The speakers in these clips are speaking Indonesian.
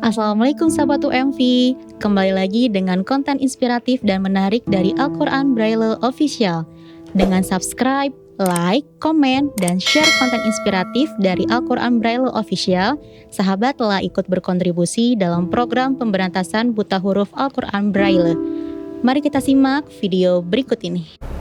Assalamualaikum sahabat UMV, kembali lagi dengan konten inspiratif dan menarik dari Al-Quran Braille Official. Dengan subscribe, like, komen, dan share konten inspiratif dari Al-Quran Braille Official, sahabat telah ikut berkontribusi dalam program pemberantasan buta huruf Al-Quran Braille. Mari kita simak video berikut ini.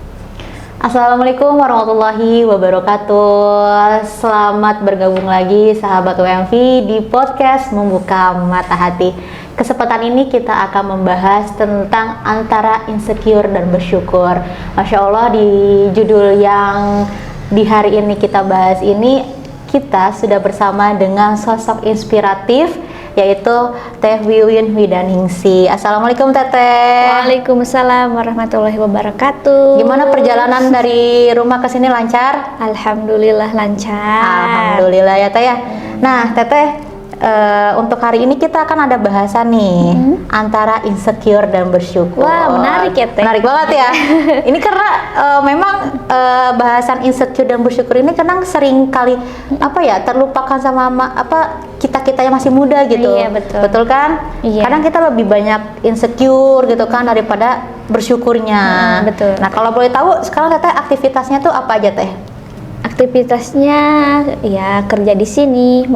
Assalamualaikum warahmatullahi wabarakatuh. Selamat bergabung lagi sahabat UMV di podcast Membuka Mata Hati. Kesempatan ini kita akan membahas tentang antara insecure dan bersyukur. Masya Allah, di judul yang di hari ini kita bahas ini, kita sudah bersama dengan sosok inspiratif, yaitu Teh Wiwin Widaningsih. Assalamualaikum Teteh. Waalaikumsalam warahmatullahi wabarakatuh. Gimana perjalanan dari rumah ke sini, lancar? Alhamdulillah lancar. Alhamdulillah ya Teh ya. Nah Teteh, untuk hari ini kita akan ada bahasan nih antara insecure dan bersyukur. Wah, menarik ya Teh. Menarik banget ya. Ini karena memang bahasan insecure dan bersyukur ini kadang sering kali terlupakan sama kita yang masih muda gitu. Iya, betul. Betul kan? Iya. Kadang kita lebih banyak insecure gitu kan daripada bersyukurnya. Betul. Nah, kalau boleh tahu sekarang Teteh aktivitasnya tuh apa aja Teh? Aktivitasnya ya kerja di sini,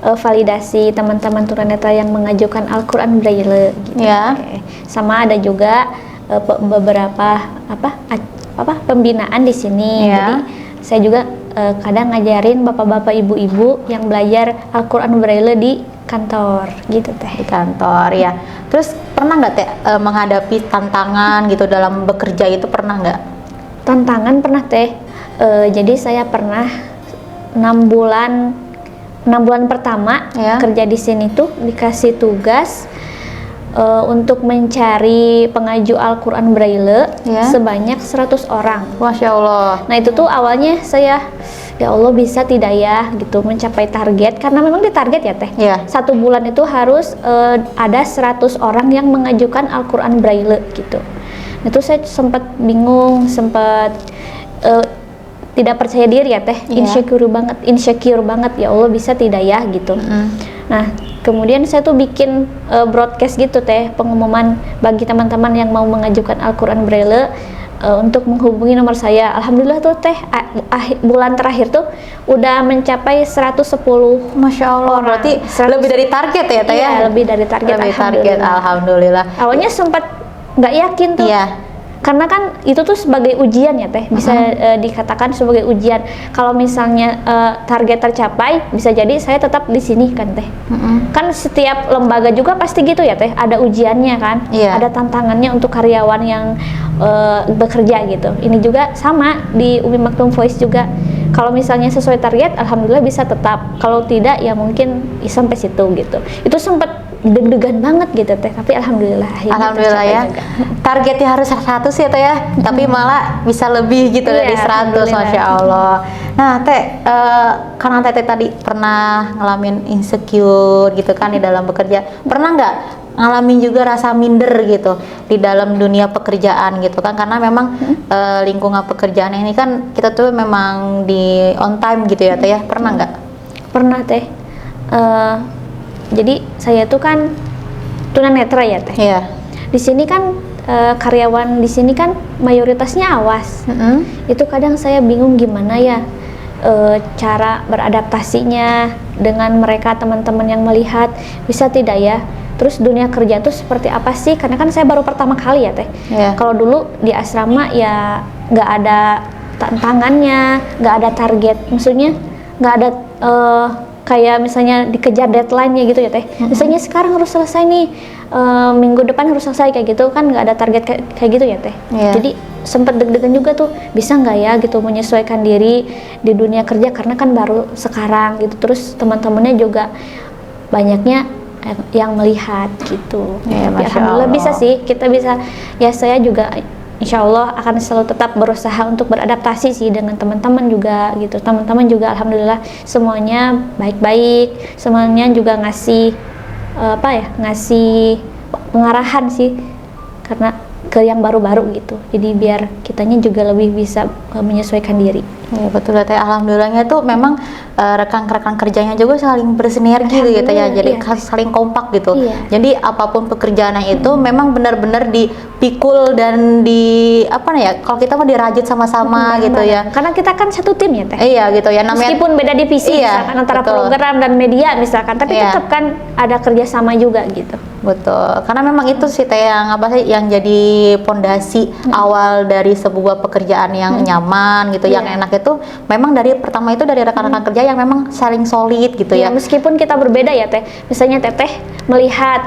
validasi teman-teman tunanetra yang mengajukan Al-Quran Braille gitu. Ya. Sama ada juga beberapa pembinaan di sini. Ya. Jadi saya juga kadang ngajarin bapak-bapak ibu-ibu yang belajar Al-Quran Braille di kantor gitu Teh. Di kantor ya. Terus pernah nggak Teh menghadapi tantangan gitu dalam bekerja itu, pernah nggak? Tantangan pernah Teh. Jadi saya pernah 6 bulan pertama Ya. kerja di sini tuh dikasih tugas untuk mencari pengaju Al-Quran Braille Ya. sebanyak 100 orang. Masya Allah. Nah itu tuh awalnya saya, ya Allah bisa tidak ya gitu mencapai target, karena memang ditarget ya Teh. Ya. 1 bulan itu harus ada 100 orang yang mengajukan Al-Quran Braille gitu. Nah, itu saya sempat bingung, sempat tidak percaya diri ya Teh, Iya. insecure banget, ya Allah bisa tidak ya gitu. Nah kemudian saya tuh bikin broadcast gitu Teh, pengumuman bagi teman-teman yang mau mengajukan Al-Quran Braille untuk menghubungi nomor saya. Alhamdulillah tuh Teh, bulan terakhir tuh udah mencapai 110. Masya Allah, berarti lebih dari target ya Teh ya? Iya, lebih dari target. Lebih target, alhamdulillah. Awalnya sempat nggak yakin tuh. Iya. Karena kan itu tuh sebagai ujian ya Teh, bisa dikatakan sebagai ujian. Kalau misalnya target tercapai, bisa jadi saya tetap di sini kan Teh. Kan setiap lembaga juga pasti gitu ya Teh, ada ujiannya kan, Iya. ada tantangannya untuk karyawan yang bekerja gitu. Ini juga sama di Umi Maktoum Voice juga. Kalau misalnya sesuai target, alhamdulillah bisa tetap. Kalau tidak, ya mungkin sampai situ gitu. Itu sempat deg-degan banget gitu Teh, tapi alhamdulillah Ya. juga. Targetnya harus 100 ya Teh ya, tapi malah bisa lebih gitu Iya, dari 100. Masya Allah. Nah Teh, karena Teteh tadi pernah ngalamin insecure gitu kan di dalam bekerja, pernah nggak ngalamin juga rasa minder gitu di dalam dunia pekerjaan gitu kan, karena memang lingkungan pekerjaan ini kan kita tuh memang di on time gitu ya Teh ya, pernah nggak? Pernah Teh. Jadi saya tuh kan tunanetra ya Teh. Iya. Di sini kan karyawan di sini kan mayoritasnya awas. Itu kadang saya bingung gimana ya cara beradaptasinya dengan mereka, teman-teman yang melihat, bisa tidak ya. Terus dunia kerja tuh seperti apa sih? Karena kan saya baru pertama kali ya Teh. Iya. Kalau dulu di asrama ya nggak ada tantangannya, nggak ada target. Maksudnya nggak ada kayak misalnya dikejar deadline-nya gitu ya Teh. Misalnya sekarang harus selesai nih, minggu depan harus selesai kayak gitu kan, nggak ada target kayak gitu ya Teh. Yeah. Jadi sempat deg-degan juga tuh, bisa nggak ya gitu menyesuaikan diri di dunia kerja, karena kan baru sekarang gitu. Terus teman-temannya juga banyaknya yang melihat gitu. Yeah, Tapi Masya alhamdulillah Allah. bisa sih, kita bisa. Ya saya juga Insya Allah akan selalu tetap berusaha untuk beradaptasi sih dengan teman-teman juga gitu. Teman-teman juga alhamdulillah semuanya baik-baik, semuanya juga ngasih ngasih pengarahan sih, karena ke yang baru-baru gitu. Jadi biar kitanya juga lebih bisa menyesuaikan diri. Ya, betul Teh. Alhamdulillahnya tuh memang rekan-rekan kerjanya juga saling bersinergi gitu ya. Jadi iya, saling kompak gitu. Iya. Jadi apapun pekerjaannya itu memang benar-benar dipikul dan kalau kita mau dirajut sama-sama gitu ya. Karena kita kan satu tim ya Teh. Iya gitu ya. Namanya Meskipun beda divisi misalkan antara program dan media misalkan, tapi tetap kan ada kerjasama juga gitu. Betul, karena memang itu sih Teh yang jadi pondasi awal dari sebuah pekerjaan yang nyaman gitu, yang enak itu memang dari pertama itu dari rekan-rekan kerja yang memang saling solid gitu ya. Meskipun kita berbeda ya Teh, misalnya Teteh melihat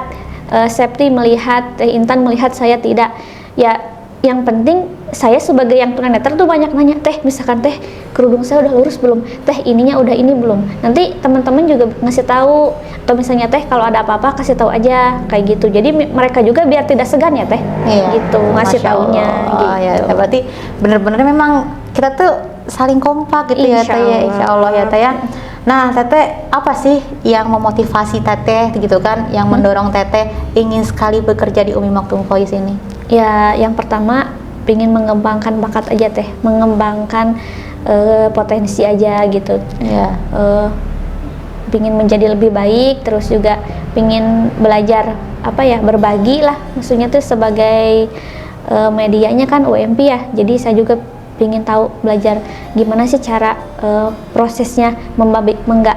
Septi melihat, Teh Intan melihat, saya tidak. Ya yang penting saya sebagai yang tunanetra tuh banyak nanya, Teh misalkan Teh kerudung saya udah lurus belum, Teh ininya udah ini belum. Nanti teman-teman juga ngasih tahu, atau misalnya Teh kalau ada apa-apa kasih tahu aja kayak gitu. Jadi mereka juga biar tidak segan ya Teh, gitu ngasih taunya. Gitu. Ya, berarti bener-bener memang kita tuh saling kompak gitu ya Teh ya, insya Allah ya Teh ya. Nah Teteh, apa sih yang memotivasi Teteh gitu kan, yang mendorong Teteh ingin sekali bekerja di Umi Maktoum Voice ini? Ya yang pertama pengen mengembangkan bakat aja Teh, mengembangkan potensi aja gitu. Pengen menjadi lebih baik, terus juga pengen belajar berbagi lah, maksudnya tuh sebagai medianya kan UMP ya, jadi saya juga pengen tahu belajar gimana sih cara prosesnya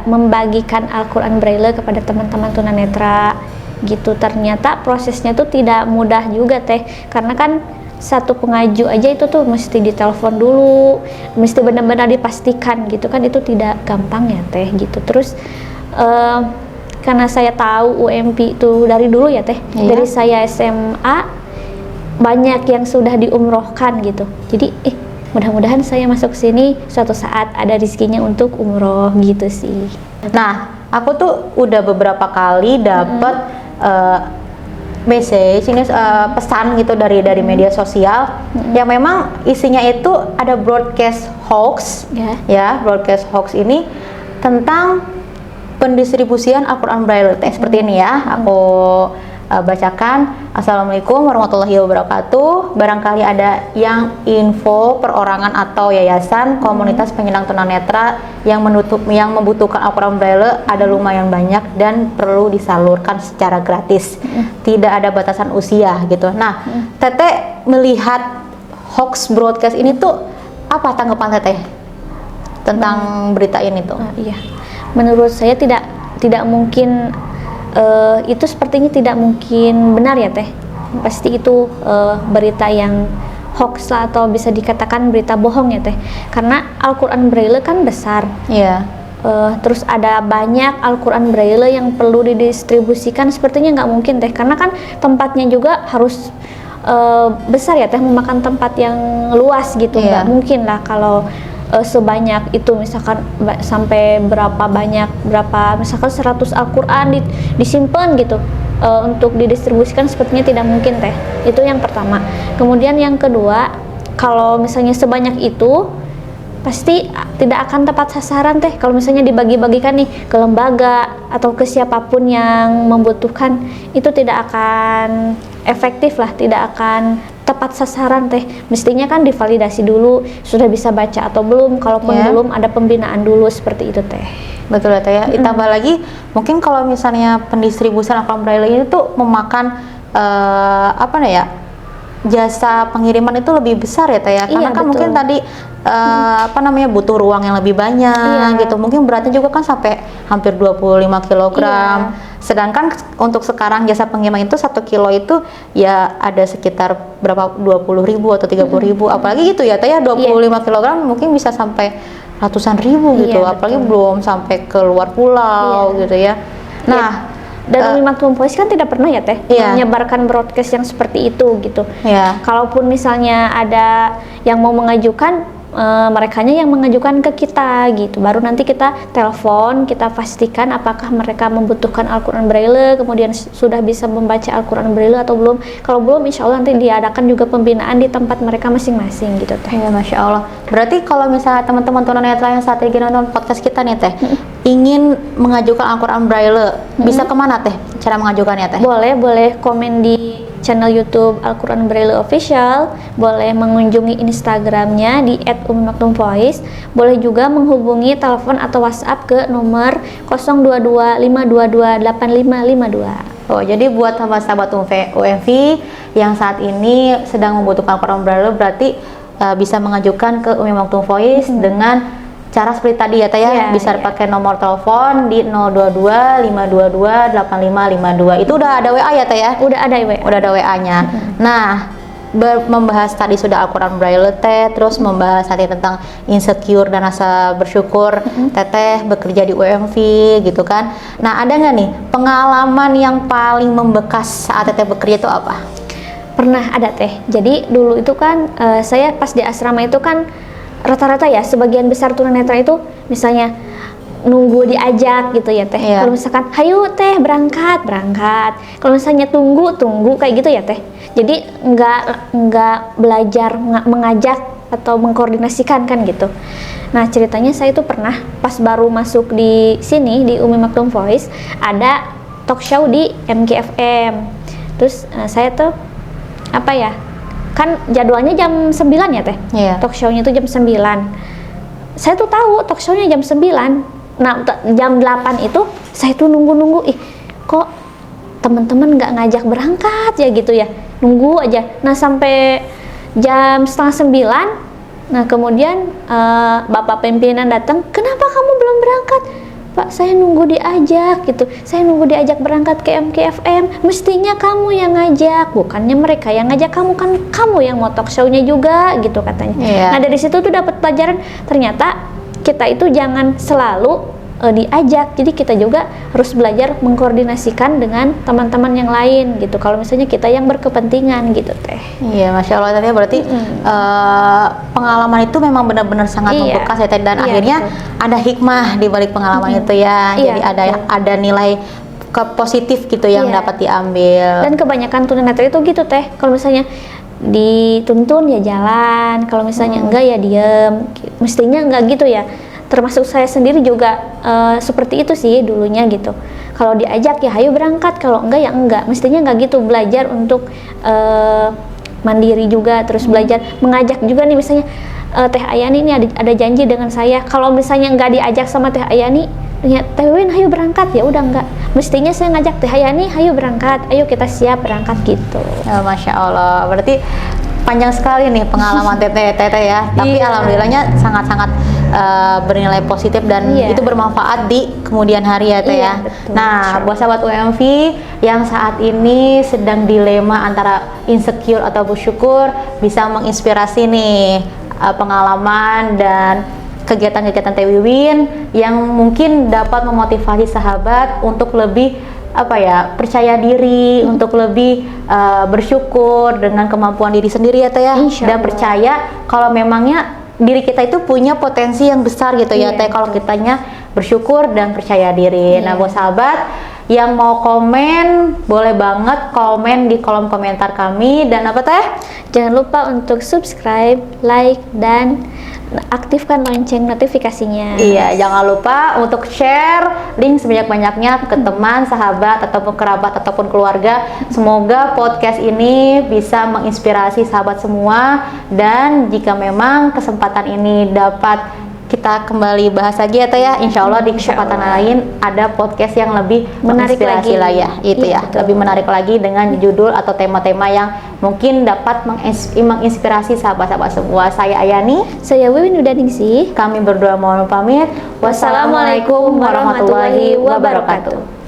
membagikan Al-Quran Braille kepada teman-teman tunanetra gitu. Ternyata prosesnya tuh tidak mudah juga Teh, karena kan satu pengaju aja itu tuh mesti ditelepon dulu, mesti benar-benar dipastikan gitu kan, itu tidak gampang ya Teh gitu. Terus karena saya tahu UMP itu dari dulu ya Teh, dari saya SMA banyak yang sudah diumrohkan gitu, jadi mudah-mudahan saya masuk sini suatu saat ada rezekinya untuk umroh gitu sih. Nah, aku tuh udah beberapa kali dapat message ini pesan gitu dari media sosial yang memang isinya itu ada broadcast hoax broadcast hoax ini tentang pendistribusian Al-Quran Braille Teh, seperti ini ya. Aku bacakan. Assalamualaikum warahmatullahi wabarakatuh. Barangkali ada yang info perorangan atau yayasan komunitas penyandang tunanetra yang membutuhkan Al-Quran Braille ada lumayan banyak dan perlu disalurkan secara gratis. Tidak ada batasan usia gitu. Nah, Teteh melihat hoax broadcast ini tuh apa tanggapan Teteh tentang berita ini tuh? Iya. Menurut saya tidak mungkin. Itu sepertinya tidak mungkin benar ya Teh. Pasti itu berita yang hoax lah, atau bisa dikatakan berita bohong ya Teh. Karena Al-Quran Braille kan besar. Terus ada banyak Al-Quran Braille yang perlu didistribusikan, sepertinya nggak mungkin Teh. Karena kan tempatnya juga harus besar ya Teh, memakan tempat yang luas gitu. Nggak mungkin lah kalau sebanyak itu, misalkan sampai berapa misalkan 100 Al-Quran disimpan gitu untuk didistribusikan, sepertinya tidak mungkin Teh. Itu yang pertama. Kemudian yang kedua, kalau misalnya sebanyak itu pasti tidak akan tepat sasaran Teh. Kalau misalnya dibagi-bagikan nih ke lembaga atau ke siapapun yang membutuhkan, itu tidak akan efektif lah, tidak akan tepat sasaran Teh. Mestinya kan divalidasi dulu, sudah bisa baca atau belum, kalaupun belum ada pembinaan dulu, seperti itu Teh. Betul ya Teh ya. Ditambah lagi mungkin kalau misalnya pendistribusian Al-Quran Braille ini tuh memakan jasa pengiriman itu lebih besar ya Teh ya, karena kan mungkin tadi butuh ruang yang lebih banyak gitu. Mungkin beratnya juga kan sampai hampir 25 kg. Sedangkan untuk sekarang jasa pengiriman itu 1 kilo itu ya ada sekitar berapa 20.000 atau 30.000, apalagi gitu ya Teh ya, 25 kg mungkin bisa sampai ratusan ribu gitu, apalagi belum sampai ke luar pulau gitu ya. Nah, dan Umi Maktoum Voice kan tidak pernah ya Teh menyebarkan broadcast yang seperti itu gitu. Kalaupun misalnya ada yang mau mengajukan, merekanya yang mengajukan ke kita gitu, baru nanti kita telepon, kita pastikan apakah mereka membutuhkan Al-Quran Braille, kemudian sudah bisa membaca Al-Quran Braille atau belum. Kalau belum, insya Allah nanti diadakan juga pembinaan di tempat mereka masing-masing gitu Teh. Ya, Masya Allah. Berarti kalau misalnya teman-teman tunanetra yang saat ini nonton podcast kita nih Teh, ingin mengajukan Al-Quran Braille, bisa kemana Teh cara mengajukannya Teh? Boleh komen di channel YouTube Al-Quran Braille Official, boleh mengunjungi Instagramnya di @ummimaktumvoice, boleh juga menghubungi telepon atau WhatsApp ke nomor 0225228552. Oh, jadi buat sahabat-sahabat UMV yang saat ini sedang membutuhkan Al-Quran Braille berarti bisa mengajukan ke Umi Maktum Voice dengan cara seperti tadi ya Teh ya, bisa pakai nomor telepon di 022-522-8552. Itu udah ada WA ya Teh ya? Udah ada WA. Udah ada WA-nya. Nah, membahas tadi sudah Al-Quran Braille Teh, terus membahas tadi tentang insecure dan rasa bersyukur. Teteh bekerja di UMV gitu kan. Nah, ada nggak nih pengalaman yang paling membekas saat Teteh bekerja itu apa? Pernah ada Teh. Jadi dulu itu kan saya pas di asrama itu kan rata-rata ya sebagian besar tunanetra itu misalnya nunggu diajak gitu ya Teh. Kalau misalkan hayu Teh berangkat. Kalau misalnya tunggu kayak gitu ya Teh. Jadi nggak belajar mengajak atau mengkoordinasikan kan gitu. Nah, ceritanya saya itu pernah pas baru masuk di sini di Umi Maktum Voice ada talk show di MKFM. Terus saya tuh apa ya? Kan jadwalnya jam 9 ya Teh. Talk show-nya itu jam 9. Saya tuh tahu talk show-nya jam 9. Nah, jam 8 itu saya tuh nunggu, kok teman-teman nggak ngajak berangkat ya gitu ya. Nunggu aja. Nah, sampai jam setengah 9. Nah, kemudian Bapak pimpinan datang, "Kenapa kamu belum berangkat?" "Pak, saya nunggu diajak gitu. Saya nunggu diajak berangkat ke MKFM. Mestinya kamu yang ngajak, bukannya mereka yang ngajak kamu, kan kamu yang mau talk show-nya juga," gitu katanya. Nah, dari situ tuh dapat pelajaran ternyata kita itu jangan selalu diajak. Jadi kita juga harus belajar mengkoordinasikan dengan teman-teman yang lain gitu. Kalau misalnya kita yang berkepentingan gitu Teh. Iya, Masya Allah Teh, berarti pengalaman itu memang benar-benar sangat membekas ya Teh, dan akhirnya ada hikmah di balik pengalaman itu ya. Jadi ada nilai positif gitu yang dapat diambil. Dan kebanyakan tunanetra itu gitu Teh. Kalau misalnya dituntun ya jalan, kalau misalnya enggak ya diem. Mestinya enggak gitu ya. Termasuk saya sendiri juga seperti itu sih dulunya gitu. Kalau diajak ya hayu berangkat, kalau enggak ya enggak. Mestinya enggak gitu, belajar untuk mandiri juga, terus belajar mengajak juga nih misalnya Teh Ayani ini ada janji dengan saya. Kalau misalnya enggak diajak sama Teh Ayani, ya Teh Win hayu berangkat, ya udah enggak. Mestinya saya ngajak Teh Ayani hayu berangkat, ayo kita siap berangkat gitu. Masya Allah, berarti panjang sekali nih pengalaman Teteh ya. Tapi alhamdulillahnya sangat-sangat bernilai positif dan itu bermanfaat di kemudian hari ya Teh ya. Betul. Nah, buat sahabat UMV yang saat ini sedang dilema antara insecure atau bersyukur, bisa menginspirasi nih pengalaman dan kegiatan-kegiatan Teh Wiwin yang mungkin dapat memotivasi sahabat untuk lebih percaya diri, untuk lebih bersyukur dengan kemampuan diri sendiri ya Teh ya, dan percaya kalau memangnya diri kita itu punya potensi yang besar gitu ya Teh, kalau kitanya bersyukur dan percaya diri. Nah, buat sahabat yang mau komen, boleh banget komen di kolom komentar kami. Dan apa Teh? Jangan lupa untuk subscribe, like, dan aktifkan lonceng notifikasinya. Iya, jangan lupa untuk share link sebanyak-banyaknya ke teman, sahabat, ataupun kerabat, ataupun keluarga. Semoga podcast ini bisa menginspirasi sahabat semua. Dan jika memang kesempatan ini dapat kita kembali bahas lagi ya Teh ya, insya Allah di kesempatan lain ada podcast yang lebih menarik lagi lah ya, itu ya, lebih menarik lagi dengan judul atau tema-tema yang mungkin dapat menginspirasi sahabat-sahabat semua. Saya Ayani, saya Wiwin Udaningsih. kami berdua mohon pamit. Wassalamualaikum warahmatullahi wabarakatuh.